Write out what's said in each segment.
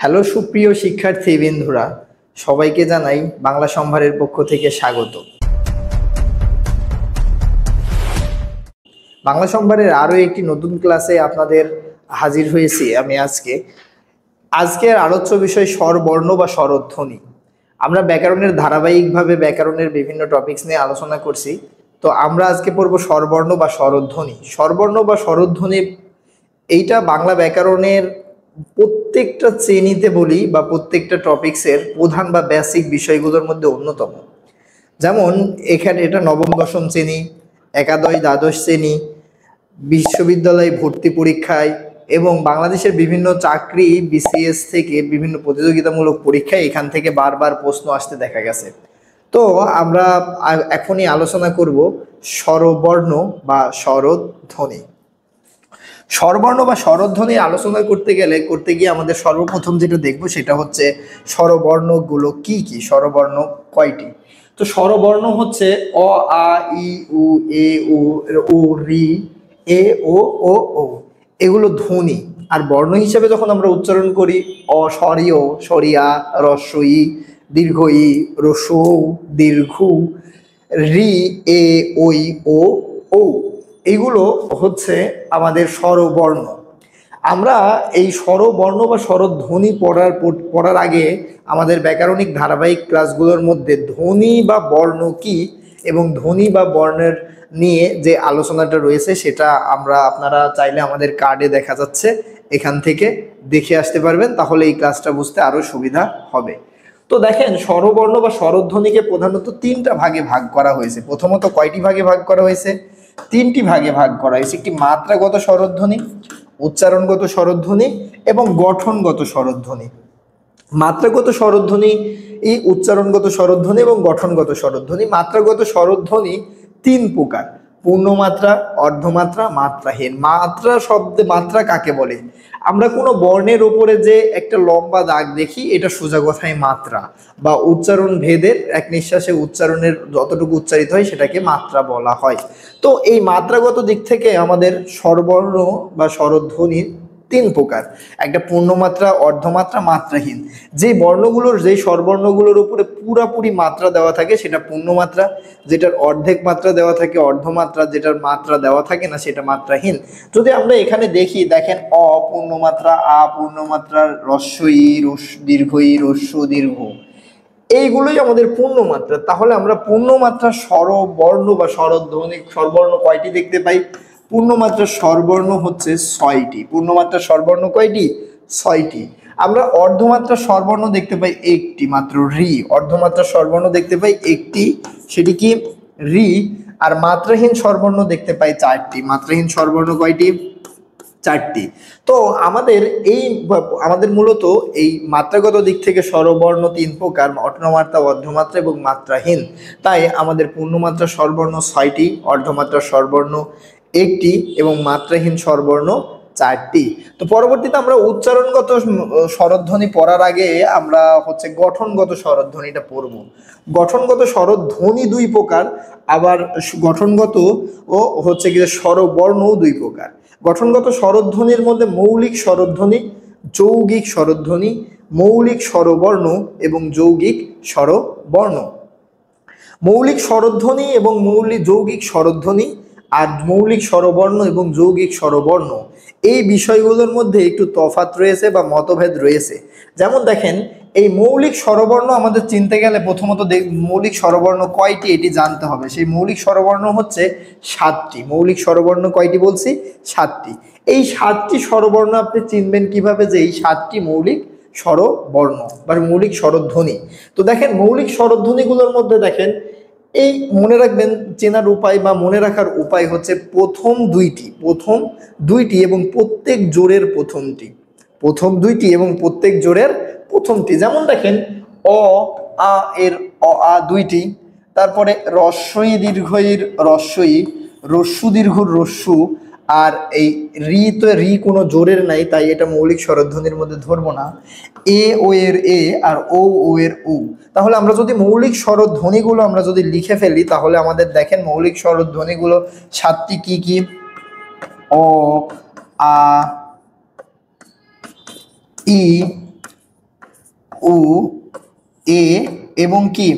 Hello সুপ্রিয় শিক্ষার্থী বন্ধুরা, সবাইকে জানাই বাংলা সম্ভারের পক্ষ থেকে স্বাগত। বাংলা সম্ভারের আরও একটি নতুন ক্লাসে আপনাদের হাজির হয়েছি আমি আজকের আলোচ্য বিষয় স্বরবর্ণ বা স্বরধ্বনি। আমরা ব্যাকরণের ধারাবাহিকভাবে ব্যাকরণের বিভিন্ন টপিকস নিয়ে আলোচনা করছি। তো আমরা আজকে পড়ব স্বরবর্ণ বা স্বরধ্বনি। স্বরবর্ণ বা স্বরধ্বনি এইটা বাংলা ব্যাকরণের প্রত্যেকটা শ্রেণীতে বলি বা প্রত্যেকটা টপিক্সের প্রধান বা বেসিক বিষয়গুলোর মধ্যে অন্যতম। যেমন এখানে এটা নবম দশম শ্রেণী, একাদশ দ্বাদশ শ্রেণী, বিশ্ববিদ্যালয় ভর্তি পরীক্ষায় এবং বাংলাদেশের বিভিন্ন চাকরি বিসিএস থেকে বিভিন্ন প্রতিযোগিতামূলক পরীক্ষায় এখান থেকে বারবার প্রশ্ন আসতে দেখা গেছে। তো আমরা এখনই আলোচনা করব স্বরবর্ণ বা স্বরধ্বনি। স্বরবর্ণ বা স্বরধ্বনি আলোচনা করতে গিয়ে আমাদের সর্বপ্রথম যেটা দেখব সেটা হচ্ছে স্বরবর্ণগুলো কি কি, স্বরবর্ণ কয়টি। তো স্বরবর্ণ হচ্ছে অ, আ, ই, উ, এ, ও, রি, এ, ও, এগুলো ধ্বনি। আর বর্ণ হিসেবে যখন আমরা উচ্চারণ করি অ স্বরীয়, সরিয়া, হ্রস্ব ই, দীর্ঘ ই, হ্রস্ব ও, দীর্ঘ রি, এ, ওই, ও, এগুলো হচ্ছে আমাদের স্বরবর্ণ। আমরা এই স্বরবর্ণ বা স্বরধ্বনি পড়ার আগে আমাদের ব্যাকরণিক ধারাবাহিক ক্লাসগুলোর মধ্যে ধ্বনি বা বর্ণ কি এবং ধ্বনি বা বর্ণের নিয়ে যে আলোচনাটা রয়েছে সেটা আপনারা চাইলে আমাদের কার্ডে দেখা যাচ্ছে, এখান থেকে দেখে আসতে পারবেন, তাহলে এই ক্লাসটা বুঝতে আরও সুবিধা হবে। তো দেখেন, স্বরবর্ণ বা স্বরধ্বনিকে প্রধানত তিনটা ভাগে ভাগ করা হয়েছে। প্রথমত কয়টি ভাগে ভাগ করা হয়েছে? তিনটি ভাগে ভাগ করা হয়েছে। একটি মাত্রাগত স্বরধ্বনি, উচ্চারণগত স্বরধ্বনি এবং গঠনগত স্বরধ্বনি। মাত্রাগত স্বরধ্বনি, এই উচ্চারণগত স্বরধ্বনি এবং গঠনগত স্বরধ্বনি। মাত্রাগত স্বরধ্বনি তিন প্রকার: পূর্ণমাত্রা, অর্ধমাত্রা, মাত্রাহীন। মাত্রা শব্দে মাত্রা কাকে বলে? আমরা কোনো বর্ণের উপরে যে একটা লম্বা দাগ দেখি, এটা সোজা কথায় মাত্রা, বা উচ্চারণ ভেদের এক নিঃশ্বাসে উচ্চারণের যতটুকু উচ্চারিত হয় সেটাকে মাত্রা বলা হয়। তো এই মাত্রাগত দিক থেকে আমাদের স্বরবর্ণ বা স্বরধ্বনির তিন প্রকার: একটা পূর্ণমাত্রা, অর্ধমাত্রা, মাত্রাহীন। যে স্বরবর্ণগুলোর উপরে পুরাপুরি মাত্রা দেওয়া থাকে সেটা পূর্ণমাত্রা, যেটার অর্ধেক মাত্রা দেওয়া থাকে অর্ধমাত্রা, যেটার মাত্রা দেওয়া থাকে না সেটা মাত্রাহীন। যদি আমরা এখানে দেখেন অ পূর্ণমাত্রা, আ পূর্ণমাত্রা, হ্রস্ব ই, দীর্ঘ ই, হ্রস্ব দীর্ঘ, এইগুলোই আমাদের পূর্ণমাত্রা। তাহলে আমরা পূর্ণমাত্রা স্বরবর্ণ বা স্বরবর্ণ কয়টি দেখতে পাই? পূর্ণমাত্রার স্বরবর্ণ হচ্ছে 6টি। পূর্ণমাত্রার স্বরবর্ণ কয়টি? 6টি। আমরা অর্ধমাত্রার স্বরবর্ণ দেখতে পাই একটি মাত্র, রি। অর্ধমাত্রার স্বরবর্ণ দেখতে পাই একটি, সেটি কি? রি। আর মাত্রাহীন স্বরবর্ণ দেখতে পাই 4টি। মাত্রাহীন স্বরবর্ণ কয়টি? 4টি। তো আমাদের মূলত এই মাত্রাগত দিক থেকে স্বরবর্ণ তিন প্রকার: অর্ধমাত্রা, অর্ধমাত্রা এবং মাত্রাহীন। তাই আমাদের পূর্ণমাত্রা স্বরবর্ণ 6টি, অর্ধমাত্রা স্বরবর্ণ একটি এবং মাত্রাহীন স্বরবর্ণ 4টি। তো পরবর্তীতে আমরা উচ্চারণগত স্বরধ্বনি পড়ার আগে আমরা গঠনগত স্বরধ্বনিটা পড়ব। গঠনগত স্বরধ্বনি দুই প্রকার, আবার গঠনগত ও স্বরবর্ণও দুই প্রকার। গঠনগত স্বরধ্বনির মধ্যে মৌলিক স্বরধ্বনি, যৌগিক স্বরধ্বনি, মৌলিক স্বরবর্ণ এবং যৌগিক স্বরবর্ণ। মৌলিক স্বরধ্বনি এবং যৌগিক স্বরধ্বনি আর মৌলিক স্বরবর্ণ এবং যৌগিক স্বরবর্ণ, এই বিষয়গুলোর মধ্যে একটু তফাৎ রয়েছে বা মতভেদ রয়েছে। যেমন দেখেন, এই মৌলিক স্বরবর্ণ আমাদের চিনতে গেলে প্রথমত মৌলিক স্বরবর্ণ কয়টি এটি জানতে হবে। সেই মৌলিক স্বরবর্ণ হচ্ছে 7টি। মৌলিক স্বরবর্ণ কয়টি বলছি? 7টি। এই 7টি স্বরবর্ণ আপনি চিনবেন কিভাবে যে এই 7টি মৌলিক স্বরবর্ণ বা মৌলিক স্বরধ্বনি? তো দেখেন, মৌলিক স্বরধ্বনিগুলোর মধ্যে দেখেন, এই মনে রাখবেন, চেনার উপায় বা মনে রাখার উপায় হচ্ছে প্রথম দুইটি এবং প্রত্যেক জোড়ের প্রথমটি। প্রথম দুইটি এবং প্রত্যেক জোড়ের প্রথমটি। যেমন দেখেন, অ আ এর অ আ দুইটি, তারপরে হ্রস্ব ই দীর্ঘ ইর হ্রস্ব ই, হ্রস্ব দীর্ঘ হ্রস্ব, আর এই রি, তো রি কোনো জোরের নাই তাই এটা মৌলিক স্বরধ্বনির মধ্যে ধরবো না। এ ও এর এ আর ও এর ও। তাহলে আমরা যদি মৌলিক স্বরধ্বনিগুলো আমরা যদি লিখে ফেলি, তাহলে আমাদের দেখেন মৌলিক স্বরধ্বনিগুলো 7টি কি কি: অ, আ, ই, উ এ এবং কি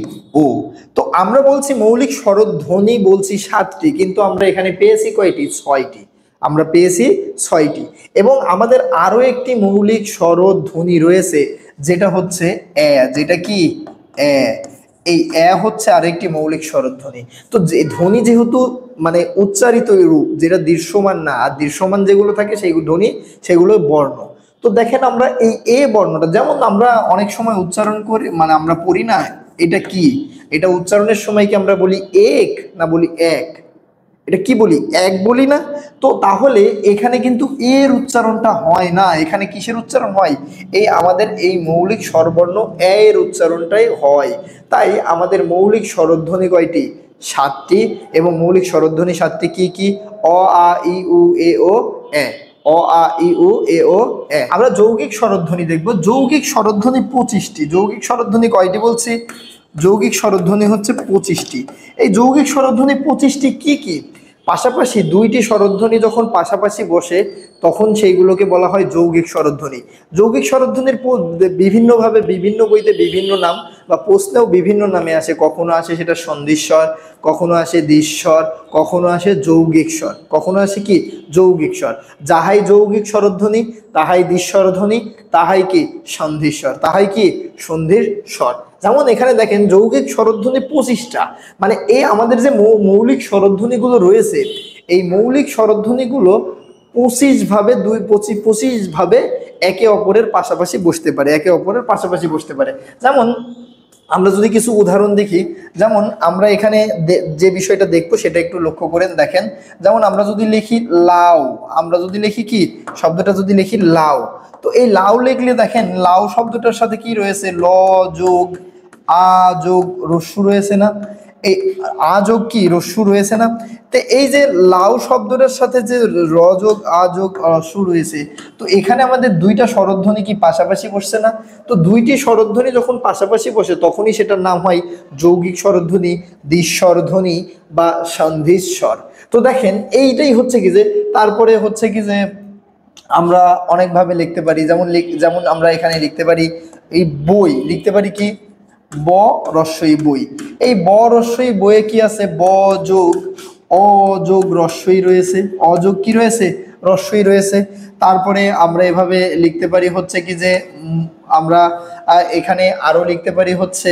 ও। তো আমরা বলছি মৌলিক স্বরধ্বনি বলছি 7টি, কিন্তু আমরা এখানে পেয়েছি কয়টি? 6টি। আমরা পেয়েছি 6টি। এবং আমাদের আরো একটি মৌলিক স্বরধ্বনি রয়েছে, যেটা হচ্ছে এ। যেটা কি? এ। এই এ হচ্ছে আরেকটি মৌলিক স্বরধ্বনি। তো যে ধ্বনি যেহেতু মানে উচ্চারিত রূপ, যেটা দৃশ্যমান না, আর দৃশ্যমান যেগুলো থাকে সেইগুলো ধ্বনি, সেগুলো বর্ণ। তো দেখেন আমরা এই এ বর্ণটা যেমন আমরা অনেক সময় উচ্চারণ করি, মানে আমরা পড়ি না, এটা কি? এটা উচ্চারণের সময় কি আমরা বলি এক না বলি এক? এটা কি বলি? এক বলি না? তো তাহলে এখানে কিন্তু এর উচ্চারণটা হয় না, এখানে কিসের উচ্চারণ হয়? এই আমাদের এই মৌলিক স্বরবর্ণ এ এর উচ্চারণটাই হয়। তাই আমাদের মৌলিক স্বরধ্বনি কয়টি? 7টি। এবং মৌলিক স্বরধ্বনি 7টি কি কি? অ আ ই উ এ ও এ। অ আ ই উ এ ও এ। আমরা যৌগিক স্বরধ্বনি দেখব। যৌগিক স্বরধ্বনি 25টি। যৌগিক স্বরধ্বনি কয়টি বলছি? যৌগিক স্বরধ্বনি হচ্ছে 25টি। এই যৌগিক স্বরধ্বনি 25টি কি কি? পাশাপাশি দুইটি স্বরধ্বনি যখন পাশাপাশি বসে, তখন সেইগুলোকে বলা হয় যৌগিক স্বরধ্বনি। যৌগিক স্বরধ্বনির বিভিন্নভাবে বিভিন্ন বইতে বিভিন্ন নাম, বা প্রশ্নেও বিভিন্ন নামে আসে। কখনো আসে সেটা সন্ধিস্বর, কখনো আসে দ্বিস্বর, কখনো আসে যৌগিক স্বর, কখনো আসে কি? যৌগিক স্বর। যাহাই যৌগিক স্বরধ্বনি তাহাই দ্বিস্বরধ্বনি, তাহাই কি? সন্ধিস্বর, তাহাই কি? সন্ধির স্বর। যেমন এখানে দেখেন যৌগিক স্বরধ্বনি 25টা। মানে এই আমাদের যে মৌলিক স্বরধ্বনিগুলো রয়েছে, এই মৌলিক স্বরধ্বনিগুলো 25ভাবে 25ভাবে একে অপরের পাশাপাশি বসতে পারে, একে অপরের পাশাপাশি বসতে পারে। যেমন আমরা যদি কিছু উদাহরণ দেখি, যেমন আমরা এখানে যে বিষয়টা দেখবো সেটা একটু লক্ষ্য করেন। দেখেন, যেমন আমরা যদি লিখি লাউ, আমরা যদি লিখি কি শব্দটা, যদি লিখি লাউ, তো এই লাউ লিখলে দেখেন লাউ শব্দটার সাথে কি রয়েছে? ল যোগ আ যোগ রস্যু রয়েছে না? এই আ যোগ কি রস্যু রয়েছে না? তো এই যে লাউ শব্দটার সাথে যে র যোগ আ যোগ রস্যু রয়েছে, তো এখানে আমাদের দুইটা স্বরধ্বনি কি পাশাপাশি বসছে না? তো দুইটি স্বরধ্বনি যখন পাশাপাশি বসে, তখনই সেটার নাম হয় যৌগিক স্বরধ্বনি, দ্বিস্বরধ্বনি বা সন্ধিস্বর। তো দেখেন এইটাই হচ্ছে কি যে, তারপরে হচ্ছে কি যে আমরা অনেকভাবে লিখতে পারি। যেমন আমরা এখানে লিখতে পারি এই বই, লিখতে পারি কি? ব রস্বই বই। এই ব রস্বই বইয়ে কি আছে? ব যোগ অ যোগ রস্বই রয়েছে, অযোগ কি রয়েছে? রস্বই রয়েছে। তারপরে আমরা এভাবে লিখতে পারি হচ্ছে কি যে আমরা এখানে আরো লিখতে পারি হচ্ছে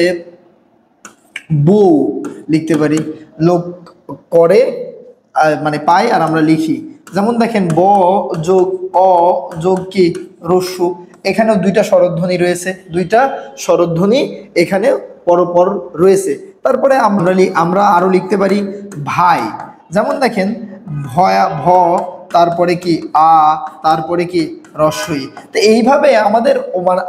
বউ, লিখতে পারি লোক করে মানে পাই, আর আমরা লিখি। যেমন দেখেন ব যোগ অ যোগ কি রস্যু, এখানেও দুইটা স্বরধ্বনি রয়েছে, দুইটা স্বরধ্বনি এখানে পরপর রয়েছে। তারপরে আমরা আরো লিখতে পারি ভাই। যেমন দেখেন ভয়া ভ, তারপরে কি আ, তারপরে কি রস্বই। তো এইভাবে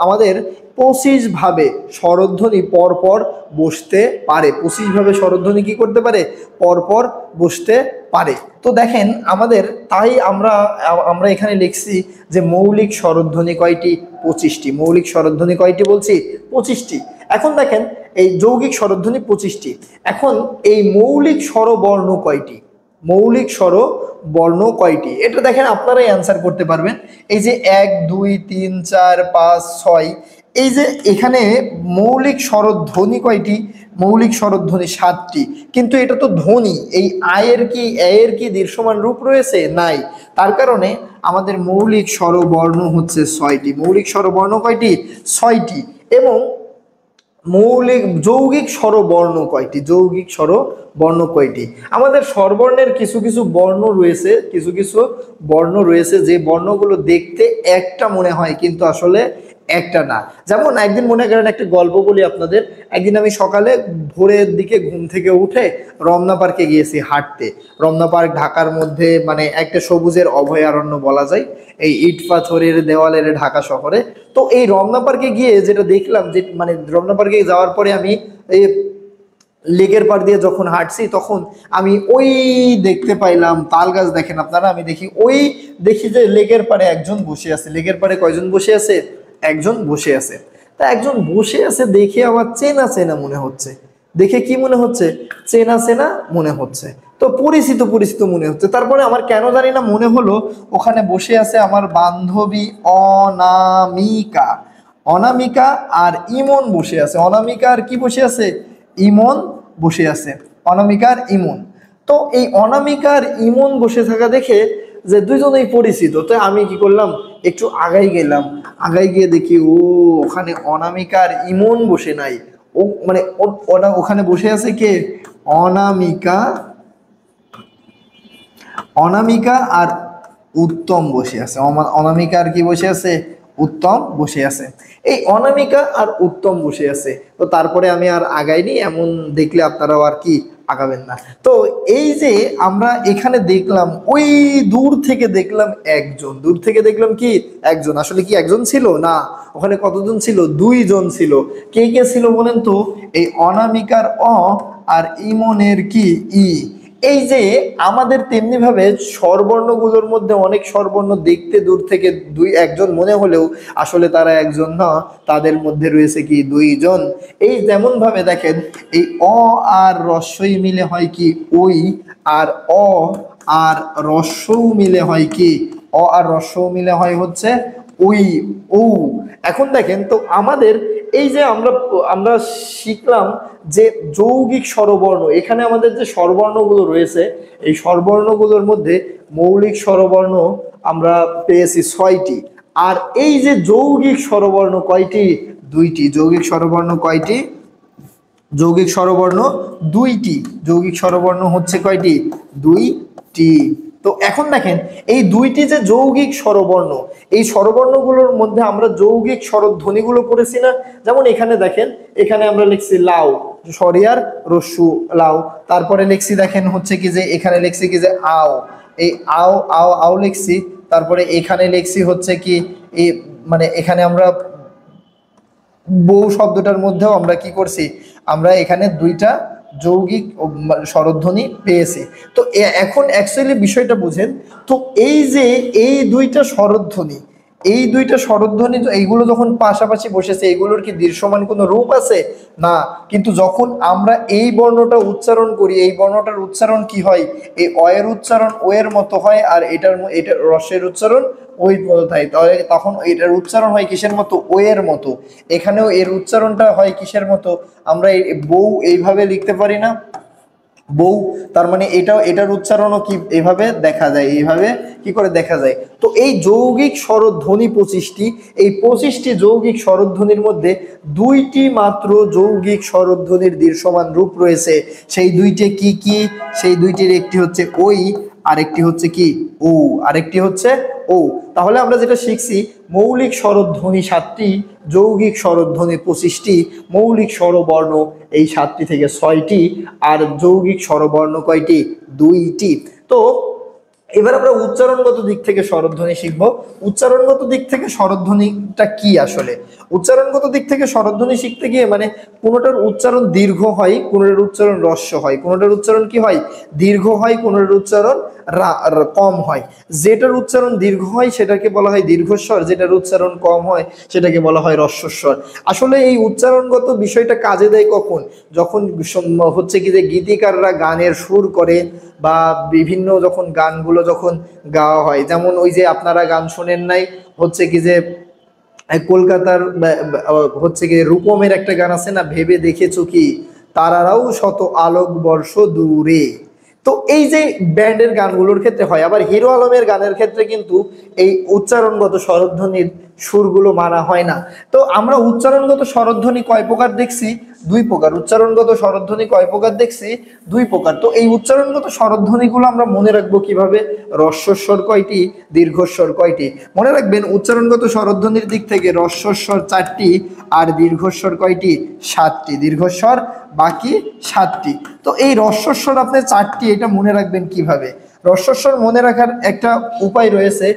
আমাদের 25ভাবে স্বরধ্বনি পরপর বসতে পারে। 25ভাবে স্বরধ্বনি কি করতে পারে? পরপর বসতে পারে। তো দেখেন আমাদের, তাই আমরা এখানে লিখছি যে মৌলিক স্বরধ্বনি কয়টি? 25টি। মৌলিক স্বরধ্বনি কয়টি বলছি? 25টি। এখন দেখেন এই যৌগিক স্বরধ্বনি 25টি। এখন এই মৌলিক স্বরবর্ণ কয়টি? মৌলিক স্বরবর্ণ কয়টি? এটা দেখেন আপনারাই অ্যান্সার করতে পারবেন। এই যে 1 2 3 4 5 6, এই যে এখানে মৌলিক স্বরধ্বনি কয়টি? মৌলিক স্বরধ্বনি 7টি। কিন্তু এটা তো ধ্বনি, এই আয়ের কি এর কি দৃশ্যমান রূপ রয়েছে? নাই। তার কারণে আমাদের মৌলিক স্বরবর্ণ হচ্ছে 6টি। মৌলিক স্বরবর্ণ কয়টি? 6টি। এবং যৌগিক স্বরবর্ণ কয়টি? যৌগিক স্বরবর্ণ কয়টি? আমাদের স্বরবর্ণের কিছু কিছু বর্ণ রয়েছে, কিছু কিছু বর্ণ রয়েছে যে বর্ণগুলো দেখতে একটা মনে হয়, কিন্তু আসলে একটা না। যেমন একদিন মনে করেন একটা গল্প বলি আপনাদের। একদিন আমি সকালে ভোরের দিকে ঘুম থেকে উঠে রমনা পার্কে গিয়েছি হাঁটতে। রমনা পার্ক ঢাকার মধ্যে মানে একটা সবুজের অভয়ারণ্য বলা যায়, এই ইট পাথরের দেওয়ালের ঢাকা শহরে। তো এই রমনা পার্কে গিয়ে যেটা দেখলাম, যে মানে রমনা পার্কে যাওয়ার পরে আমি এই লেকের পাড় দিয়ে যখন হাঁটছি, তখন আমি ওই দেখতে পাইলাম তাল গাছ। দেখেন আপনারা, আমি দেখি যে লেকের পাড়ে একজন বসে আছে। লেকের পাড়ে কয়জন বসে আছে? একজন বসে আছে। তা একজন বসে আছে দেখে আমার চেনা চেনা মনে হচ্ছে। দেখে কি মনে হচ্ছে? চেনা চেনা মনে হচ্ছে। তো পরিচিত পরিচিত মনে হচ্ছে। তারপরে আমার কেন জানি না মনে হলো ওখানে বসে আছে আমার বান্ধবী অনামিকা। অনামিকা আর ইমন বসে আছে, অনামিকা আর কি বসে আছে, ইমন বসে আছে, অনামিকা আর ইমন। তো এই অনামিকা আর ইমন বসে থাকা দেখে যে দুইজনেই পরিচিত, তো আমি কি করলাম, একটু আগাই গেলাম, আগাই গিয়ে দেখি ও ওখানে অনামিকা আর ইমন বসে নাই, ও মানে ওখানে বসে আছে কে, অনামিকা, অনামিকা আর উত্তম বসে আছে, অনামিকা আর কি বসে আছে, উত্তম বসে আছে। এই অনামিকা আর উত্তম বসে আছে, তো তারপরে আমি আর আগাইনি, এমন দেখলে আপনারাও আর কি আগাবেন না। তো এই যে আমরা এখানে দেখলাম, ওই দূর থেকে দেখলাম একজন, দূর থেকে দেখলাম কি একজন, আসলে কি একজন ছিল না, ওখানে কতজন ছিল, দুইজন ছিল। কে কে ছিল বলেন তো, এই অনামিকার অ আর ইমনের কি ই। এই যে আমাদের তেমনি ভাবে স্বরবর্ণগুলোর মধ্যে অনেক স্বরবর্ণ দেখতে দূর থেকে দুই একজন মনে হলেও আসলে তারা একজন না, তাদের মধ্যে রয়েছে কি দুইজন। এই যেমন ভাবে দেখেন, এই অ আর রস্বই মিলে হয় কি ওই, আর অ আর রস্যও মিলে হয় কি, অ আর রস্যও মিলে হয় হচ্ছে ওই, ও। এখন দেখেন তো আমাদের এই যে আমরা আমরা শিখলাম যে যৌগিক স্বরবর্ণ, এখানে আমাদের যে স্বরবর্ণগুলো রয়েছে এই স্বরবর্ণগুলোর মধ্যে মৌলিক স্বরবর্ণ আমরা পেয়েছি 6টি, আর এই যে যৌগিক স্বরবর্ণ কয়টি, 2টি। যৌগিক স্বরবর্ণ কয়টি, যৌগিক স্বরবর্ণ 2টি। যৌগিক স্বরবর্ণ হচ্ছে কয়টি, 2টি। তো এখন দেখেন এই 2টি যে যৌগিক স্বরবর্ণ, এই স্বরবর্ণগুলোর মধ্যে আমরা যৌগিক স্বরধ্বনিগুলো করেছি না, যেমন এখানে দেখেন, এখানে আমরা লিখছি লাউ, সরিয়ার রস্যু লাউ, তারপরে লিখছি দেখেন হচ্ছে কি যে এখানে লিখছি কি যে আও, এই আও আও আও লিখছি, তারপরে এখানে লিখছি হচ্ছে কি এই মানে এখানে আমরা বউ শব্দটার মধ্যেও আমরা কি করছি, আমরা এখানে 2টা যৌগিক স্বরধ্বনি পেয়েছি। তো এখন অ্যাকচুয়ালি বিষয়টা বুঝেন, তো এই যে এই 2টা স্বরধ্বনি, এই 2টা স্বরধ্বনি এইগুলো যখন পাশাপাশি বসেছে, এগুলোর কি দৃশ্যমান কোনো রূপ আছে না, কিন্তু যখন আমরা এই বর্ণটা উচ্চারণ করি, এই বর্ণটার উচ্চারণ কি হয়, এই অ এর উচ্চারণ ও এর মতো হয়, আর এটার রসের উচ্চারণ ওই মতো হয়, তাহলে তখন এটার উচ্চারণ হয় কিসের মতো, ও এর মতো। এখানেও এর উচ্চারণটা হয় কিসের মতো, আমরা বউ এইভাবে লিখতে পারি না, বউ, তার মানে এটার উচ্চারণও কি এইভাবে দেখা যায়, এইভাবে কি করে দেখা যায়। তো এই যৌগিক স্বরধ্বনি 25টি, এই 25টি যৌগিক স্বরধ্বনির মধ্যে 2টি মাত্র যৌগিক স্বরধ্বনির দৃশ্যমান রূপ রয়েছে। সেই 2টি কি কি, সেই 2টির একটি হচ্ছে ওই, আরেকটি হচ্ছে কি ও, আরেকটি হচ্ছে ও। তাহলে আমরা যেটা শিখছি, মৌলিক স্বরধ্বনি 7টি, যৌগিক স্বরধ্বনি 25টি, মৌলিক স্বরবর্ণ এই 7টি থেকে 6টি, আর যৌগিক স্বরবর্ণ কয়টি, 2টি। তো এবার আমরা উচ্চারণগত দিক থেকে স্বরধ্বনি শিখবো। উচ্চারণগত দিক থেকে স্বরধ্বনিটা কি আসলে, উচ্চারণগত দিক থেকে স্বরধ্বনি শিখতে গিয়ে মানে কোনোটার উচ্চারণ দীর্ঘ হয়, কোনোটার উচ্চারণ হ্রস্ব হয়, কোনোটার উচ্চারণ কি হয়, দীর্ঘ হয়, কোনোটার উচ্চারণ কম হয়। যেটার উচ্চারণ দীর্ঘ হয় সেটাকে বলা হয় দীর্ঘস্বর, যেটার উচ্চারণ কম হয় সেটাকে বলা হয় হ্রস্বস্বর। আসলে এই উচ্চারণগত বিষয়টা কাজে দেয় কখন, যখন হচ্ছে কি যে গীতিকাররা গানের সুর করে, বা বিভিন্ন যখন গানগুলো যখন গাওয়া হয়, যেমন ওই যে আপনারা গান শোনেন নাই হচ্ছে কি যে কলকাতার হচ্ছে কি রূপমের একটা গান আছে না, ভেবে দেখেছো কি তারারাও শত আলোক বর্ষ দূরে। তো এই যে ব্যান্ডের গানগুলোর ক্ষেত্রে হয়, আবার হিরো আলমের গানের ক্ষেত্রে কিন্তু এই উচ্চারণগত স্বরধ্বনির সুরগুলো মানা হয় না। তো আমরা উচ্চারণগত স্বরধ্বনি কয় প্রকার দেখছি, 2 প্রকার। উচ্চারণগত স্বরধ্বনি কয় প্রকার দেখছি, 2 প্রকার। তো এই উচ্চারণগত স্বরধ্বনিগুলো আমরা মনে রাখবো কিভাবে, হ্রস্বস্বর কয়টি, দীর্ঘস্বর কয়টি। মনে রাখবেন উচ্চারণগত স্বরধ্বনির দিক থেকে হ্রস্বস্বর 4টি, আর দীর্ঘস্বর কয়টি, 7টি, দীর্ঘস্বর বাকি 7টি। তো এই হ্রস্বস্বর আপনি 4টি, এটা মনে রাখবেন কিভাবে, হ্রস্বস্বর মনে রাখার একটা উপায় রয়েছে,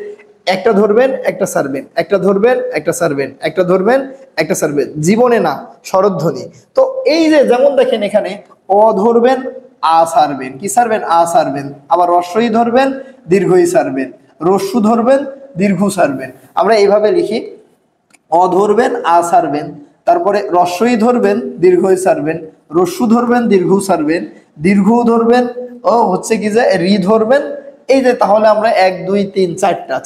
একটা ধরবেন একটা ছাড়বেন, একটা ধরবেন একটা ছাড়বেন, একটা ধরবেন একটা ছাড়বেন, জীবনে না, স্বরধ্বনি। তো এই যে যেমন দেখেন এখানে অ ধরবেন, আ ছাড়বেন, কি ছাড়বেন, আ ছাড়বেন, আবার হ্রস্বই ধরবেন, দীর্ঘই ছাড়বেন, রস্যু ধরবেন, দীর্ঘ ছাড়বেন। আমরা এইভাবে লিখি, অ ধরবেন, আ ছাড়বেন, তারপরে হ্রস্বই ধরবেন, দীর্ঘই ছাড়বেন, রস্যু ধরবেন, দীর্ঘ ছাড়বেন, দীর্ঘ ধরবেন, ও হচ্ছে কি যে রি ধরবেন, এই যে তাহলে আমরা 1 2 3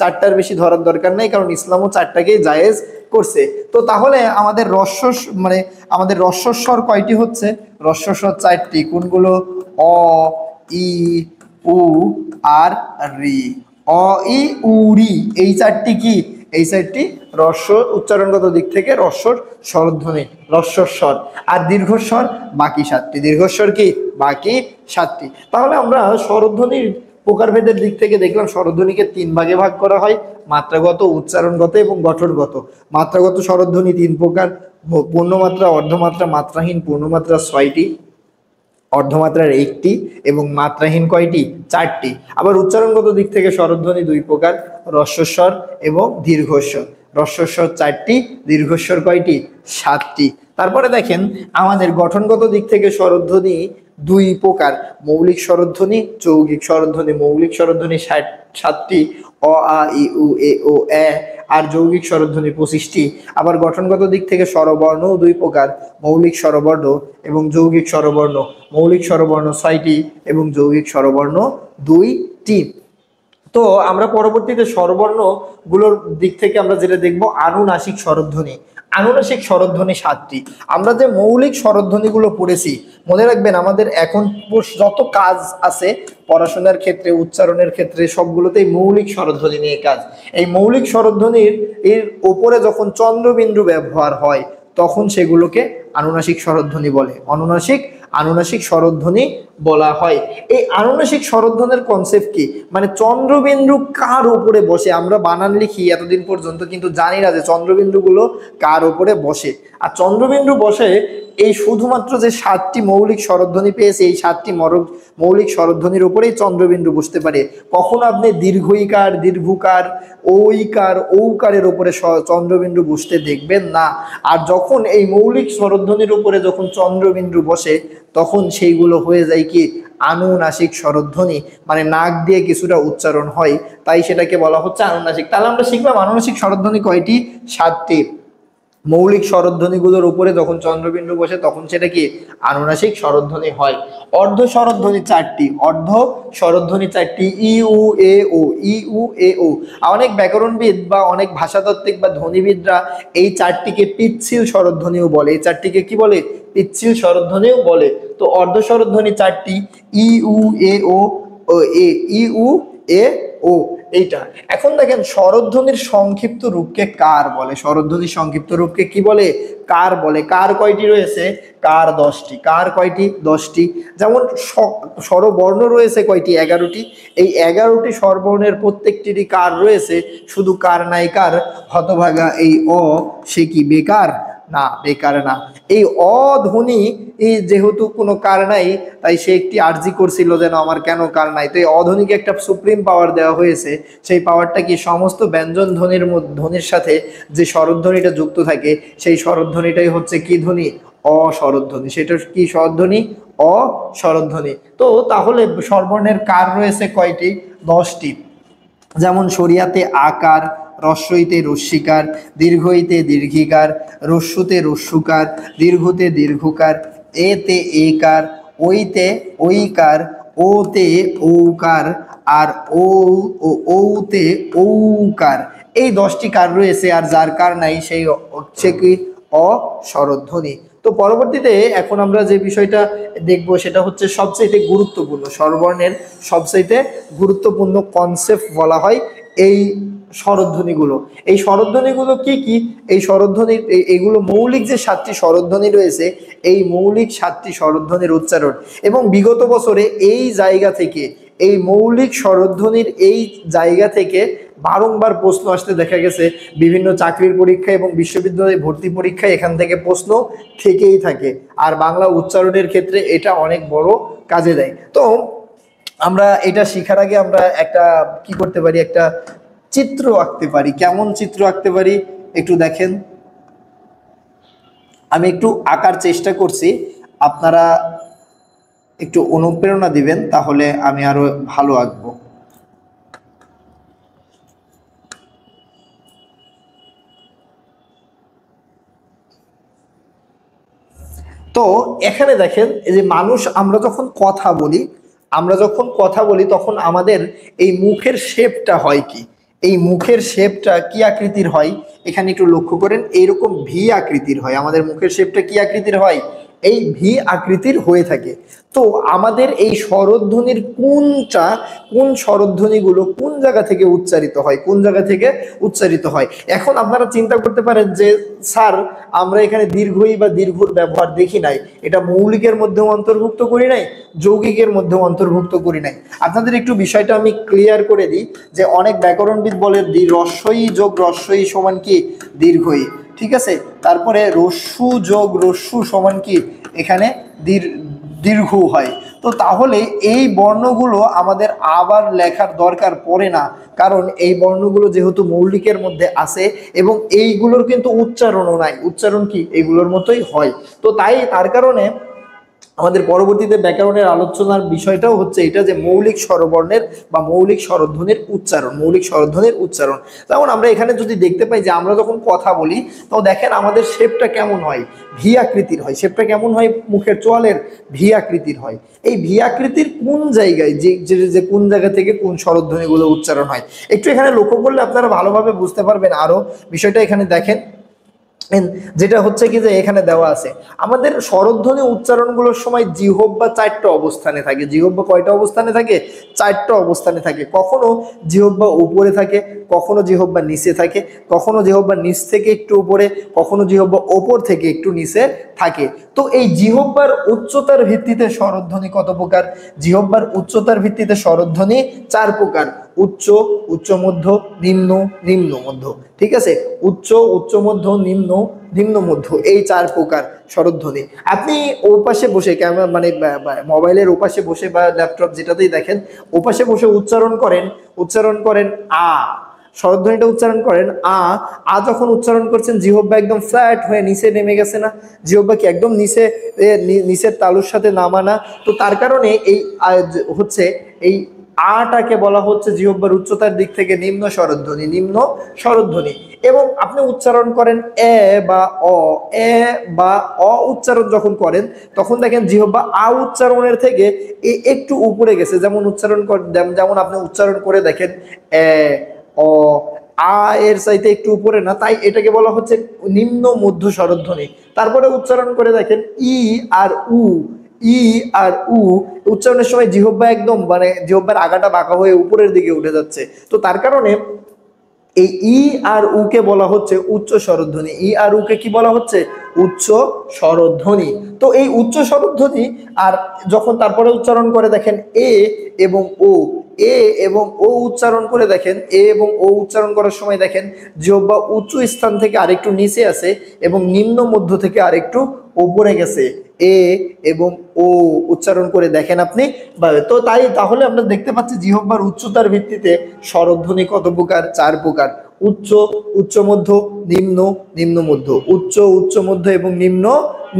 চারটার বেশি ধরার দরকার নেই, কারণ ইসলামও চারটাকেই জায়েজ করছে। তো তাহলে আমাদের মানে আমাদের রস্বস্বর কয়টি হচ্ছে? রস্বস্বর 4টি। কোনগুলো? অ, ই, উ আর রি। অ, ই, উ, রি, এই 4টি কি? এই 4টি রস্ব উচ্চারণগত দিক থেকে রস্বর স্বরধ্বনি, রস্বস্বর। আর দীর্ঘস্বর বাকি 7টি। দীর্ঘস্বর কি? বাকি 7টি। তাহলে আমরা স্বরধ্বনির প্রকারভেদের দিক থেকে দেখলাম স্বরধ্বনিকে 3 ভাগে ভাগ করা হয়: মাত্রাগত, উচ্চারণগত এবং গঠনগত। মাত্রাগত স্বরধ্বনি 3 প্রকার: পূর্ণমাত্রা, অর্ধমাত্রা, মাত্রাহীন। পূর্ণমাত্রা 6টি, অর্ধমাত্রার 1টি এবং মাত্রাহীন কয়টি? 4টি। আবার উচ্চারণগত দিক থেকে স্বরধ্বনি 2 প্রকার: হ্রস্বস্বর এবং দীর্ঘস্বর। হ্রস্বস্বর 4টি, দীর্ঘস্বর কয়টি? 7টি। তারপরে দেখেন আমাদের গঠনগত দিক থেকে স্বরধ্বনি 2 প্রকার: মৌলিক স্বরধ্বনি, যৌগিক স্বরধ্বনি। মৌলিক স্বরধ্বনি 7টি: অ, আ, ই, উ, এ, ও, এ। আর যৌগিক স্বরধ্বনি 25টি। আবার গঠনগত দিক থেকে স্বরবর্ণও 2 প্রকার: মৌলিক স্বরবর্ণ এবং যৌগিক স্বরবর্ণ। মৌলিক স্বরবর্ণ 6টি এবং যৌগিক স্বরবর্ণ 2টি। তো আমরা পরবর্তীতে স্বরবর্ণ গুলোর দিক থেকে আমরা যেটা দেখবো, আনুনাসিক স্বরধ্বনি। আনুনাসিক স্বরধ্বনি 7টি। আমরা যে মৌলিক স্বরধ্বনি গুলো পড়েছি, মনে রাখবেন আমাদের এখন যত কাজ আছে পড়াশোনার ক্ষেত্রে, উচ্চারণের ক্ষেত্রে, সবগুলোতেই মৌলিক স্বরধ্বনি নিয়ে কাজ। এই মৌলিক স্বরধ্বনির এর ওপরে যখন চন্দ্রবিন্দু ব্যবহার হয় তখন সেগুলোকে আনুনাসিক স্বরধ্বনি বলে। আনুনাসিক স্বরধ্বনি বলা হয়। এই আনুনাসিক স্বরধ্বনির কনসেপ্ট কি? মানে চন্দ্রবিন্দু কার উপরে বসে? আমরা বানান লিখি এতদিন পর্যন্ত, কিন্তু জানি না যে চন্দ্রবিন্দুগুলো কার উপরে বসে। আর চন্দ্রবিন্দু বসে এই শুধুমাত্র যে 7টি মৌলিক স্বরধ্বনি পেয়েছে, এই 7টি মৌলিক স্বরধ্বনির উপরেই চন্দ্রবিন্দু বসতে পারে। কখনো আপনি দীর্ঘইকার, দীর্ঘকার, ঐকার, ঔকারের উপরে চন্দ্রবিন্দু বসতে দেখবেন না। আর যখন এই মৌলিক স্বরধ্বনির উপরে যখন চন্দ্রবিন্দু বসে তখন সেইগুলো হয়ে যায় কি? আনুনাসিক স্বরধ্বনি। মানে নাক দিয়ে কিছুটা উচ্চারণ হয়, তাই সেটাকে বলা হচ্ছে আনুনাসিক। তাহলে আমরা শিখলাম আনুনাসিক স্বরধ্বনি কয়টি? 7টি। মৌলিক স্বরধ্বনিগুলোর উপরে যখন চন্দ্রবিন্দু বসে তখন সেটা কি? আনুনাসিক স্বরধ্বনি হয়। অর্ধ স্বরধ্বনি 4টি। অর্ধ স্বরধ্বনি 4টি: ই, উ, এ, ও। ই, উ, এ, ও। অনেক ব্যাকরণবিদ বা অনেক ভাষাতাত্ত্বিক বা ধ্বনিবিদরা এই 4টিকে পিচ্ছিল স্বরধ্বনিও বলে। এই 4টিকে কি বলে? পিচ্ছিল স্বরধ্বনিও বলে। তো অর্ধ স্বরধ্বনি 4টি: ই, উ, এ, ও, এ। ই, উ, এ, ও, এইটা। এখন দেখেন স্বরধ্বনির সংক্ষিপ্ত রূপকে কার বলে? স্বরধ্বনির সংক্ষিপ্ত রূপকে কি বলে? কার বলে। কার কয়টি রয়েছে? কার 10টি। কার কয়টি? 10টি। যেমন স্বরবর্ণ রয়েছে কয়টি? 11টি। এই 11টি স্বরবর্ণের প্রত্যেকটিরই কার রয়েছে, শুধু কার নাই কার। হতভাগা এই অ, সে কি বেকার? না, বেকার না। এই অধ্বনি যেহেতু কোনো কার নাই, তাই সে একটি আর্জি করছিল যেন আমার কেন কার নাই। তো এই অধ্বনিকে একটা সুপ্রিম পাওয়ার দেওয়া হয়েছে। সেই পাওয়ারটা কি? সমস্ত ব্যঞ্জন ধ্বনির সাথে যে স্বরধ্বনিটা যুক্ত থাকে সেই স্বরধ্বনিটাই হচ্ছে কি ধ্বনি? অস্বরধ্বনি। সেটা কি স্বরধ্বনি? অস্বরধ্বনি। তো তাহলে স্বরবর্ণের কার রয়েছে কয়টি? 10টি। যেমন সরিয়াতে আকার, রস্বইতে রস্যিকার, দীর্ঘইতে দীর্ঘিকার, রস্যুতে রস্যুকার, দীর্ঘতে দীর্ঘকার, এতে একার, ওইতে ঐকার, ওতে ঔকার, আর ঔতে ঔকার। এই 10টি কার রয়েছে। আর যার কার নাই সেই হচ্ছে কি? অস্বরধ্বনি। তো পরবর্তীতে এখন আমরা যে বিষয়টা দেখব সেটা হচ্ছে সবচাইতে গুরুত্বপূর্ণ, স্বরবর্ণের সবচাইতে গুরুত্বপূর্ণ কনসেপ্ট বলা হয় এই স্বরধ্বনিগুলো। এই স্বরধ্বনিগুলো কি কি? এই স্বরধ্বনির এইগুলো মৌলিক যে 7টি স্বরধ্বনি রয়েছে, এই মৌলিক 7টি স্বরধ্বনির উচ্চারণ। এবং বিগত বছরে এই জায়গা থেকে, এই মৌলিক স্বরধ্বনির এই জায়গা থেকে বারংবার প্রশ্ন আসতে দেখা গেছে। বিভিন্ন চাকরির পরীক্ষা এবং বিশ্ববিদ্যালয়ে ভর্তি পরীক্ষায় এখান থেকে প্রশ্ন থেকেই থাকে। আর বাংলা উচ্চারণের ক্ষেত্রে এটা অনেক বড় কাজে দেয়। তো আমরা এটা শেখার আগে আমরা একটা কি করতে পারি? একটা চিত্র আঁকতে পারি। কেমন চিত্র আঁকতে পারি একটু দেখেন। আমি একটু আঁকার চেষ্টা করছি, আপনারা একটু অনুপ্রেরণা দিবেন, তাহলে আমি আরো ভালো আঁকবো। তো এখানে দেখেন, এই যে মানুষ, আমরা যখন কথা বলি, আমরা যখন কথা বলি তখন আমাদের এই মুখের শেপটা হয় কি, এই মুখের শেপটা কি আকৃতির হয়, এখানে একটু লক্ষ্য করেন, এইরকম ভি আকৃতির হয়। আমাদের মুখের শেপটা কি আকৃতির হয়, এই ভি আকৃতির হয়ে থাকে। তো আমাদের এই স্বরধ্বনির কোন স্বরধ্বনিগুলো কোন জায়গা থেকে উচ্চারিত হয়, কোন জায়গা থেকে উচ্চারিত হয়। এখন আপনারা চিন্তা করতে পারেন যে স্যার আমরা এখানে দীর্ঘই বা দীর্ঘর ব্যবহার দেখি নাই, এটা মৌলিকের মধ্যেও অন্তর্ভুক্ত করি নাই, যৌগিকের মধ্যেও অন্তর্ভুক্ত করি নাই। আপনাদের একটু বিষয়টা আমি ক্লিয়ার করে দিই যে অনেক ব্যাকরণবিদ বলে রস্বই যোগ রস্বই সমান কি দীর্ঘই, ঠিক আছে। তারপরে রস্যু যোগ রস্যু সমান কি এখানে দীর্ঘ হয়। তো তাহলে এই বর্ণগুলো আমাদের আবার লেখার দরকার পড়ে না, কারণ এই বর্ণগুলো যেহেতু মৌলিকের মধ্যে আছে এবং এইগুলোর কিন্তু উচ্চারণও নাই, উচ্চারণ কি এইগুলোর মতোই হয়। তো তার কারণে আমাদের পরবর্তীতে ব্যাকরণের আলোচনার বিষয়টাও হচ্ছে এটা যে মৌলিক স্বরবর্ণের বা মৌলিক স্বরধ্বনির উচ্চারণ, মৌলিক স্বরধ্বনির উচ্চারণ। যেমন আমরা এখানে যদি দেখতে পাই যে আমরা যখন কথা বলি তো দেখেন আমাদের শেপটা কেমন হয়, ভি আকৃতির হয়। শেপটা কেমন হয়, মুখের চোয়ালের ভি আকৃতির হয়। এই ভি আকৃতির কোন জায়গায় যে কোন জায়গা থেকে কোন স্বরধ্বনিগুলো উচ্চারণ হয়, একটু এখানে লক্ষ্য করলে আপনারা ভালোভাবে বুঝতে পারবেন আরো বিষয়টা। এখানে দেখেন যেটা হচ্ছে কি যে এখানে দেওয়া আছে আমাদের স্বরধ্বনি উচ্চারণগুলোর সময় জিহ্বা 4টা অবস্থানে থাকে। জিহ্বা কয়টা অবস্থানে থাকে, 4টা অবস্থানে থাকে। কখনো জিহ্বা উপরে থাকে, কখনো জিহ্বা নিচে থাকে, কখনো জিহ্বা নিচ থেকে একটু উপরে, কখনো জিহ্বা ওপর থেকে একটু নিচে থাকে। তো এই জিহ্বার উচ্চতার ভিত্তিতে স্বরধ্বনি কত প্রকার, জিহ্বার উচ্চতার ভিত্তিতে স্বরধ্বনি 4 প্রকার, উচ্চ, উচ্চ মধ্য, নিম্ন, নিম্ন মধ্য, ঠিক আছে। উচ্চ, উচ্চ মধ্য, নিম্ন, নিম্ন মধ্য, এই 4 প্রকার স্বরধ্বনি। আপনি ওপাশে বসে ক্যামেরা মানে মোবাইলের ওপাশে বসে বা ল্যাপটপ যেটাতেই দেখেন ওপাশে বসে উচ্চারণ করেন আ, স্বরধ্বনিটা উচ্চারণ করেন আ যখন উচ্চারণ করছেন জিহ্বা একদম ফ্ল্যাট হয়ে নিচে নেমে গেছে না, জিহ্বা কি একদম নিচের তালুর সাথে নামা না। তো তার কারণে এই হচ্ছে এই আটাকে বলা হচ্ছে জিহ্বার উচ্চতার দিক থেকে নিম্ন স্বরধ্বনি, নিম্ন স্বরধ্বনি। এবং আপনি উচ্চারণ করেন এ বা অ উচ্চারণ যখন করেন তখন দেখেন জিহ্বা আ উচ্চারণের থেকে একটু উপরে গেছে। যেমন যেমন আপনি উচ্চারণ করে দেখেন এ অ আ এর চাইতে একটু উপরে না, তাই এটাকে বলা হচ্ছে নিম্ন মধ্য স্বরধ্বনি। তারপরে উচ্চারণ করে দেখেন ই আর উ উচ্চারণের সময় জিহ্বা একদম মানে জিহ্বার আগাটা বাঁকা হয়ে উপরের দিকে উঠে যাচ্ছে। তো তার কারণে এই ই আর উ কে বলা হচ্ছে উচ্চ স্বরধ্বনি। ই আর উ কে কি বলা হচ্ছে, উচ্চ স্বরধ্বনি। তো এই উচ্চ স্বরধ্বনি আর যখন তারপরে উচ্চারণ করে দেখেন এ এবং ও, এ এবং ও উচ্চারণ করে দেখেন, এ এবং ও উচ্চারণ করার সময় দেখেন জিহ্বা উচ্চ স্থান থেকে আরেকটু নিচে আছে এবং নিম্ন মধ্য থেকে আরেকটু উপরে গেছে। এ এবং ও উচ্চারণ করে দেখেন আপনি। তো তাহলে আমরা দেখতে পাচ্ছি জিহ্বার উচ্চতার ভিত্তিতে স্বরধ্বনি কত প্রকার, 4 প্রকার। উচ্চ, উচ্চ মধ্য, নিম্ন, নিম্ন মধ্য, উচ্চ, উচ্চ মধ্য এবং নিম্ন,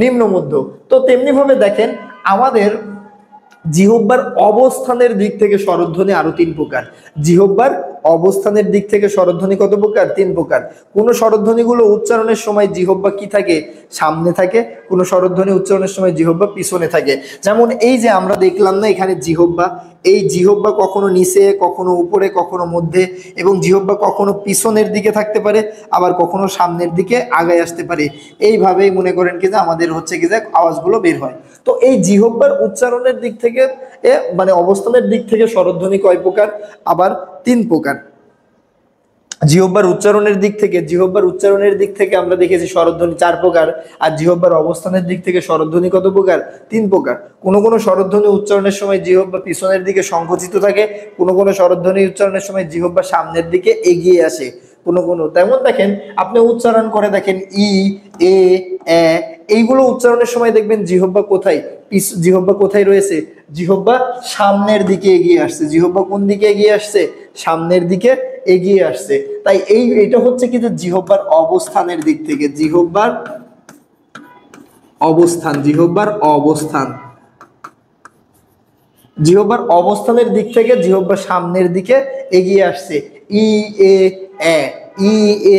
নিম্ন মধ্য। তো তেমনি ভাবে দেখেন আমাদের জিহ্বার অবস্থানের দিক থেকে স্বরধ্বনি আরো 3 প্রকার। জিহ্বার অবস্থানের দিক থেকে স্বরধ্বনি কত প্রকার, 3 প্রকার। কোন স্বরধ্বনিগুলো উচ্চারণের সময় জিহ্বা কি থাকে, সামনে থাকে, কোন স্বরধ্বনি উচ্চারণের সময় জিহ্বা পিছনে থাকে। যেমন এই যে আমরা দেখলাম না এখানে জিহ্বা, এই জিহ্বা কখনো নিচে, কখনো উপরে, কখনো মধ্যে, এবং জিহ্বা কখনো পিছনের দিকে থাকতে পারে, আবার কখনো সামনের দিকে আগায় আসতে পারে। এইভাবেই মনে করেন কি যে আমাদের হচ্ছে কি যে আওয়াজগুলো বের হয়। তো এই জিহ্বার উচ্চারণের দিক থেকে মানে অবস্থানের দিক থেকে স্বরধ্বনি কয় প্রকার, আবার 3 প্রকার। জিহ্বার উচ্চারণের দিক থেকে আমরা দেখেছি স্বরধ্বনি 4 প্রকার, আর জিহ্বার অবস্থানের দিক থেকে স্বরধ্বনি কত প্রকার, 3 প্রকার। কোন কোন স্বরধ্বনি উচ্চারণের সময় জিহ্বা পিছনের দিকে সংকুচিত থাকে, কোন কোন স্বরধ্বনি উচ্চারণের সময় জিহ্বা সামনের দিকে এগিয়ে আসে। কোন তেমন দেখেন আপনি উচ্চারণ করে দেখেন ই, এ, এইগুলো উচ্চারণের সময় দেখবেন জিহ্বা কোথায় রয়েছে, জিহ্বা সামনের দিকে এগিয়ে আসছে। জিহ্বা কোন দিকে এগিয়ে আসছে, সামনের দিকে এগিয়ে আসছে। তাই এটা হচ্ছে কি যে জিহ্বার অবস্থানের দিক থেকে, জিহ্বার অবস্থানের দিক থেকে জিহ্বা সামনের দিকে এগিয়ে আসছে। ই এ ই এ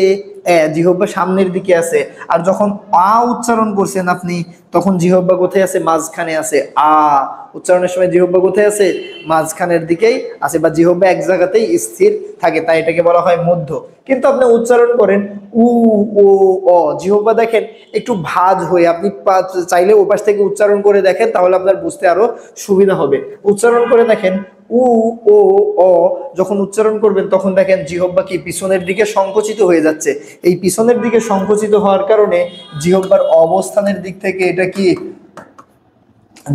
জিহ্বা সামনের দিকে আছে। আর যখন আ উচ্চারণ করছেন আপনি তখন জিহ্বা কোথায় আছে, মাঝখানে আছে। আ উচ্চারণের সময় জিহ্বা কোথায় আছে? মাঝখানের দিকেই আছে, বা জিহ্বা এক জায়গাতেই স্থির থাকে, তাই এটাকে বলা হয় মধ্য। কিন্তু আপনি উচ্চারণ করেন উ ও অ, জিহ্বা দেখেন একটু ভাঁজ হয়ে, আপনি চাইলে ওপাশ থেকে উচ্চারণ করে দেখেন, তাহলে আপনার বুঝতে আরো সুবিধা হবে। উচ্চারণ করে দেখেন উ ও অ, যখন উচ্চারণ করবেন তখন দেখেন জিহ্বা কি পিছনের দিকে সংকুচিত হয়ে যাচ্ছে। এই পিছনের দিকে সংকুচিত হওয়ার কারণে জিহ্বার অবস্থানের দিক থেকে এটা কি,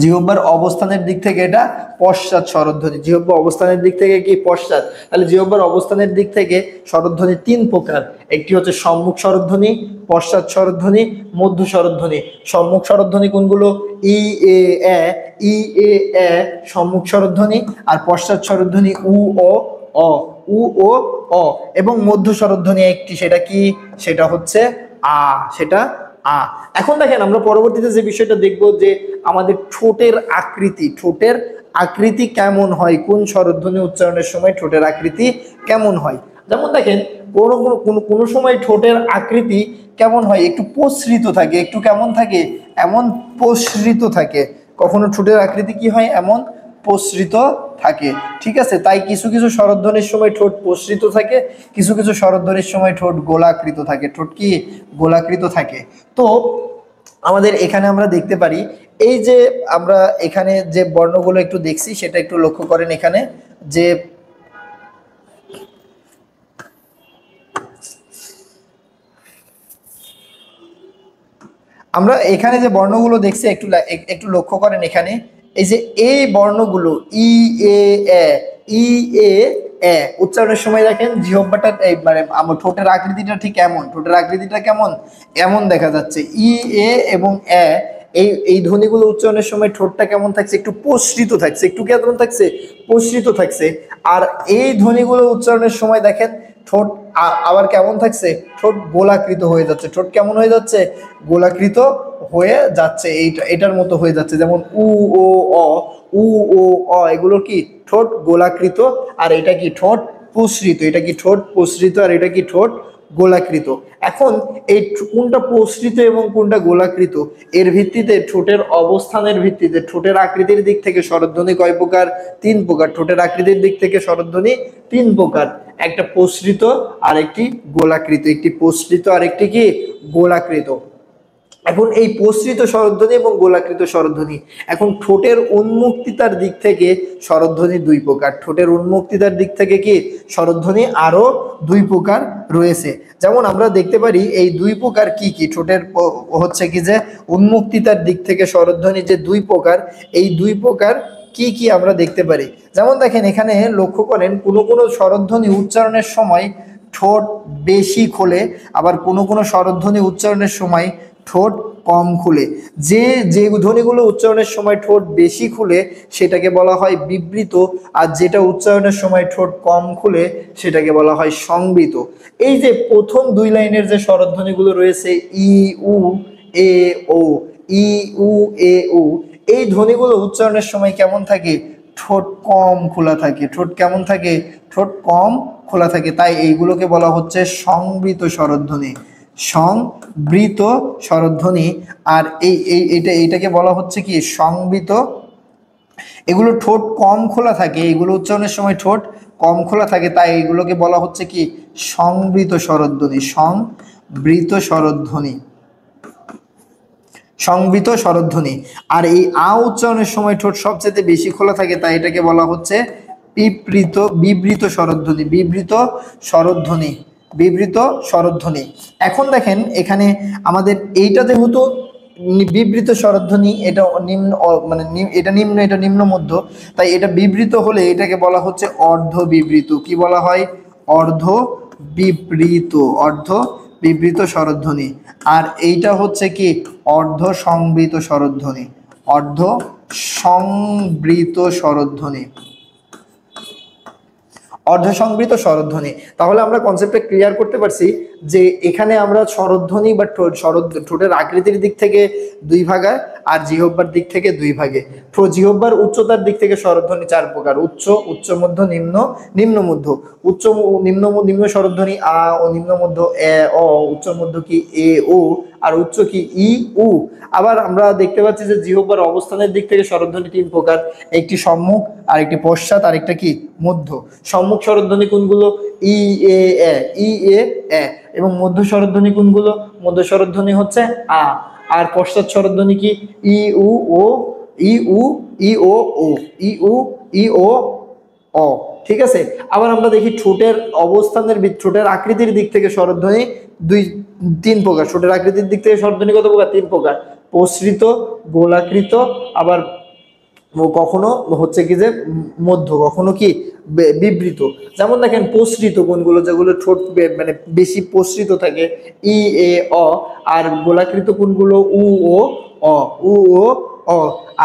জিহ্বার অবস্থানের দিক থেকে এটা পশ্চাৎ স্বরধ্বনি। জিহ্বা অবস্থানের দিক থেকে কি পশ্চাৎ। তাহলে জিহ্বার অবস্থানের দিক থেকে স্বরধ্বনি তিন প্রকার। একটি হচ্ছে সম্মুখ স্বরধ্বনি, পশ্চাৎ স্বরধ্বনি, মধ্য স্বরধ্বনি। সম্মুখ স্বরধ্বনি কোনগুলো? ই এ এ, ই এ এ সম্মুখ স্বরধ্বনি, আর পশ্চাৎ স্বরধ্বনি উ ও অ, উ ও অ। এবং মধ্য স্বরধ্বনি একটি, সেটা কি? সেটা হচ্ছে আ, সেটা আ। এখন দেখেন আমরা পরবর্তীতে যে বিষয়টা দেখব যে আমাদের ঠোঁটের আকৃতি, ঠোঁটের আকৃতি কেমন হয়, কোন স্বরধ্বনি উচ্চারণের সময় ঠোঁটের আকৃতি কেমন হয়। যেমন দেখেন কোনো সময় ঠোঁটের আকৃতি কেমন হয়, একটু প্রসৃত থাকে, একটু কেমন থাকে, এমন প্রসৃত থাকে। কখনো ঠোঁটের আকৃতি কি হয়, এমন প্রসৃত থাকে। ঠিক আছে, তাই কিছু কিছু স্বরধ্বনির সময় ঠোঁট প্রসৃত থাকে, কিছু কিছু স্বরধ্বনির সময় ঠোঁট গোলাকৃত থাকে। ঠোঁট কি গোলাকৃত থাকে। তো আমাদের এখানে আমরা দেখতে পারি, এই যে আমরা এখানে যে বর্ণগুলো একটু দেখছি সেটা একটু লক্ষ্য করেন। এখানে যে আমরা এখানে যে বর্ণগুলো দেখছি একটু একটু লক্ষ্য করেন। এখানে এই যে এই বর্ণগুলো ই এ এ, ই এ এ, উচ্চারণের সময় দেখেন জিহ্বাটা মানে আমার ঠোঁটের আকৃতিটা ঠিক এমন, ঠোঁটের আকৃতিটা কেমন, এমন দেখা যাচ্ছে। ই এ এবং এ, এই এই ধ্বনিগুলো উচ্চারণের সময় ঠোঁটটা কেমন থাকছে, একটু প্রসৃত থাকছে, একটু কেমন থাকছে, প্রসৃত থাকছে। আর এই ধ্বনিগুলো উচ্চারণের সময় দেখেন ঠোঁট আবার কেমন থাকছে, ঠোঁট গোলাকৃত হয়ে যাচ্ছে। ঠোঁট কেমন হয়ে যাচ্ছে, গোলাকৃত হয়ে যাচ্ছে, এটার মতো হয়ে যাচ্ছে। যেমন উ ও অ, উ ও অ, এগুলো কি ঠোঁট গোলাকৃত, আর এটা কি ঠোঁট প্রসৃত। এটা কি ঠোঁট প্রসৃত, আর এটা কি ঠোঁট গোলাকৃত। এখন এই কোনটা প্রসৃত এবং কোনটা গোলাকৃত, এর ভিত্তিতে ঠোঁটের অবস্থানের ভিত্তিতে ঠোঁটের আকৃতির দিক থেকে স্বরধ্বনি কয় প্রকার? তিন প্রকার। ঠোঁটের আকৃতির দিক থেকে স্বরধ্বনি তিন প্রকার, একটা প্রসৃত আর একটি গোলাকৃত, একটি প্রসৃত আর একটি কি গোলাকৃত। এখন এই প্রসৃত স্বরধ্বনি এবং গোলাকৃত স্বরধ্বনি, এখন ঠোঁটের উন্মুক্ততার দিক থেকে স্বরধ্বনি দুই প্রকার। ঠোঁটের উন্মুক্ততার দিক থেকে কি স্বরধ্বনি আরো দুই প্রকার রয়েছে। যেমন আমরা দেখতে পারি এই দুই প্রকার কি কি, ঠোঁটের হচ্ছে কি যে উন্মুক্ততার দিক থেকে স্বরধ্বনি যে দুই প্রকার, এই দুই প্রকার কি কি আমরা দেখতে পারি। যেমন দেখেন এখানে লক্ষ্য করেন কোনো কোনো স্বরধ্বনি উচ্চারণের সময় ঠোঁট বেশি খোলে, আবার কোনো কোনো স্বরধ্বনি উচ্চারণের সময় ঠোঁট কম খুলে। যে যে ধ্বনিগুলো উচ্চারণের সময় ঠোঁট বেশি খুলে সেটাকে বলা হয় বিবৃত, আর যেটা উচ্চারণের সময় ঠোঁট কম খুলে সেটাকে বলা হয় সংবৃত। এই যে প্রথম দুই লাইনের যে স্বরধ্বনিগুলো রয়েছে ই উ এ ও, ই উ এ ও, এই ধ্বনিগুলো উচ্চারণের সময় কেমন থাকে, ঠোঁট কম খোলা থাকে। ঠোঁট কেমন থাকে, ঠোঁট কম খোলা থাকে, তাই এইগুলোকে বলা হচ্ছে সংবৃত স্বরধ্বনি, সংবৃত স্বরধ্বনি। আর এইটাকে বলা হচ্ছে কি সংবৃত। এগুলো ঠোঁট কম খোলা থাকে, এগুলো উচ্চারণের সময় ঠোঁট কম খোলা থাকে, তাই এগুলোকে বলা হচ্ছে কি সংবৃত স্বরধ্বনি, সংবৃত স্বরধ্বনি, সংবৃত স্বরধ্বনি। আর এই আ উচ্চারণের সময় ঠোঁট সবচেয়ে বেশি খোলা থাকে, তাই এটাকে বলা হচ্ছে বিবৃত স্বরধ্বনি, বিবৃত স্বরধ্বনি, বিবৃত স্বরধ্বনি। এখন দেখেন এখানে আমাদের এইটা যেহেতু বিবৃত স্বরধ্বনি, এটা নিম্ন মানে এটা নিম্ন, এটা নিম্ন মধ্য, তাই এটা বিবৃত হলে এটাকে বলা হচ্ছে অর্ধ বিবৃত। কি বলা হয়, অর্ধ বিবৃত, অর্ধ বিবৃত স্বরধ্বনি। আর এইটা হচ্ছে কি অর্ধ সংবৃত স্বরধ্বনি, অর্ধ সংবৃত স্বরধ্বনি, অর্ধসংবৃত স্বরধ্বনি। তাহলে আমরা কনসেপ্টটা ক্লিয়ার করতে পারছি যে এখানে আমরা স্বরধ্বনি বা ঠোঁটের আকৃতির দিক থেকে 2 ভাগায় আর জিহ্বার দিক থেকে 2 ভাগে। জিহ্বার উচ্চতার দিক থেকে স্বরধ্বনি 4 প্রকার: উচ্চ, উচ্চ মধ্য, নিম্ন, নিম্ন মধ্য। উচ্চ নিম্ন স্বরধ্বনি আ ও নিম্ন মধ্য এ অ, উচ্চ মধ্য কি এ ও, আর উচ্চ কি ই উ। আবার আমরা দেখতে পাচ্ছি যে জিহ্বার অবস্থানের দিক থেকে স্বরধ্বনি 3 প্রকার: একটি সম্মুখ, আর একটি পশ্চাৎ, আর একটা কি মধ্য। সম্মুখ স্বরধ্বনি কোনগুলো? ই এ এ, ই এ এ। এবং মধ্য স্বরধ্বনি কোনগুলো? মধ্য স্বরধ্বনি হচ্ছে আ। আর পশ্চাৎ স্বরধ্বনি কি? ই উ ও, ই উ, ই ও ও, ই উ, ই ও অ। ঠিক আছে। আবার আমরা দেখি ঠোঁটের অবস্থানের ঠোঁটের আকৃতির দিক থেকে স্বরধ্বনি 3 প্রকার। ঠোঁটের আকৃতির দিক থেকে স্বরধ্বনি কত প্রকার? 3 প্রকার: প্রসৃত, গোলাকৃত, আবার কখনো হচ্ছে কি যে মধ্য, কখনো কি বিবৃত। যেমন দেখেন প্রসৃত কোনগুলো? যেগুলো ঠোঁট মানে বেশি প্রসৃত থাকে, ই এ অ। আর গোলাকৃত কোনগুলো? উ ও অ, উ ও অ।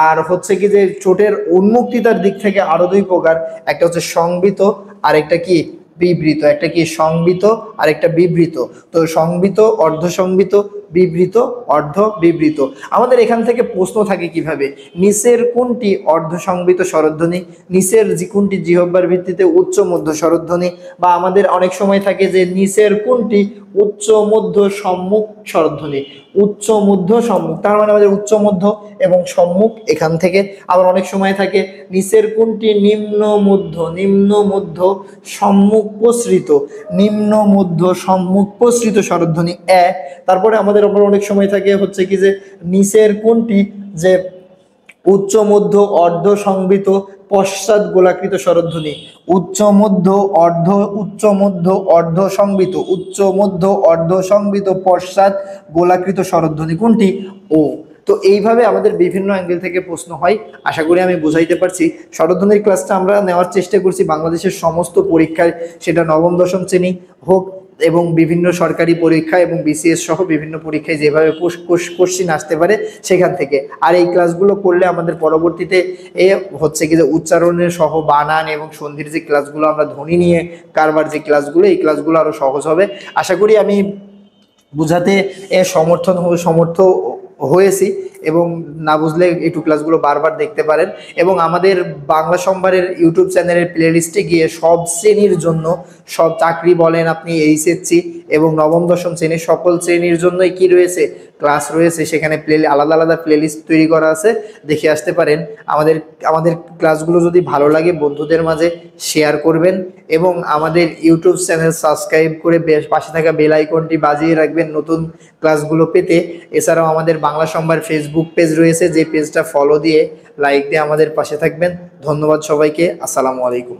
আর হচ্ছে কি যে ঠোঁটের উন্মুক্ততার দিক থেকে আরো 2 প্রকার: একটা হচ্ছে সংবৃত, আর একটা কি বিবৃত। একটা কি সংবৃত, আর একটা বিবৃত। তো সংবৃত, অর্ধ সংবৃত, বিবৃত, অর্ধ বিবৃত। আমাদের এখান থেকে প্রশ্ন থাকে কিভাবে, নিচের কোনটি অর্ধ সংবৃত স্বরধ্বনি, নিচের কোনটি জিহ্বার ভিত্তিতে উচ্চ মধ্য স্বরধ্বনি, বা আমাদের অনেক সময় থাকে যে নিচের কোনটি উচ্চ মধ্য সম্মুখ স্বরধ্বনি। উচ্চ মধ্য সম্মুখ, তার মানে আমাদের উচ্চ মধ্য এবং সম্মুখ এখান থেকে। আবার অনেক সময় থাকে নিচের কোনটি নিম্ন মধ্য সম্মুখ প্রসৃত, নিম্ন মধ্য সম্মুখ প্রসৃত স্বরধ্বনি এ। তারপরে আমাদের আবার অনেক সময় থাকে হচ্ছে কি যে নিচের কোনটি যে উচ্চ মধ্য অর্ধ সংবৃত পশ্চাৎ গোলাকৃত স্বরধ্বনি। উচ্চ মধ্য অর্ধ সংবৃত, উচ্চ মধ্য অর্ধ সংবৃত পশ্চাৎ গোলাকৃত স্বরধ্বনি কোনটি? ও। তো এইভাবে আমাদের বিভিন্ন অ্যাঙ্গেল থেকে প্রশ্ন হয়। আশা করি আমি বুঝাইতে পারছি। স্বরধ্বনির ক্লাসটা আমরা নেওয়ার চেষ্টা করছি বাংলাদেশের সমস্ত পরীক্ষায়, সেটা নবম দশম শ্রেণী হোক এবং বিভিন্ন সরকারি পরীক্ষা এবং বিসিএস সহ বিভিন্ন পরীক্ষায় যেভাবে কোশ্চিন আসতে পারে সেখান থেকে। আর এই ক্লাসগুলো করলে আমাদের পরবর্তীতে হচ্ছে কি যে উচ্চারণের সহ বানান এবং সন্ধির যে ক্লাসগুলো, আমরা ধ্বনি নিয়ে কারবার যে ক্লাসগুলো, এই ক্লাসগুলো আরো সহজ হবে। আশা করি আমি বুঝাতে সমর্থ হয়েছি। এবং না বুঝলে একটু ক্লাসগুলো বারবার দেখতে পারেন। এবং আমাদের বাংলা সম্ভারের ইউটিউব চ্যানেলের প্লেলিস্টে গিয়ে সব শ্রেণীর জন্য, সব চাকরি বলেন আপনি, এইচএসসি এবং নবম দশম শ্রেণীর সকল শ্রেণীর জন্যই কি রয়েছে? ক্লাস রয়েছে। সেখানে আলাদা আলাদা প্লেলিস্ট তৈরি করা আছে, দেখে আসতে পারেন। আমাদের ক্লাসগুলো যদি ভালো লাগে বন্ধুদের মাঝে শেয়ার করবেন এবং আমাদের ইউটিউব চ্যানেল সাবস্ক্রাইব করে পাশে থাকা বেল আইকনটি বাজিয়ে রাখবেন নতুন ক্লাসগুলো পেতে। এছাড়াও আমাদের বাংলা সম্ভার ফেসবুক পেজ রয়েছে, যে পেজটা ফলো দিয়ে লাইক দিয়ে আমাদের পাশে থাকবেন। ধন্যবাদ সবাইকে। আসসালামু আলাইকুম।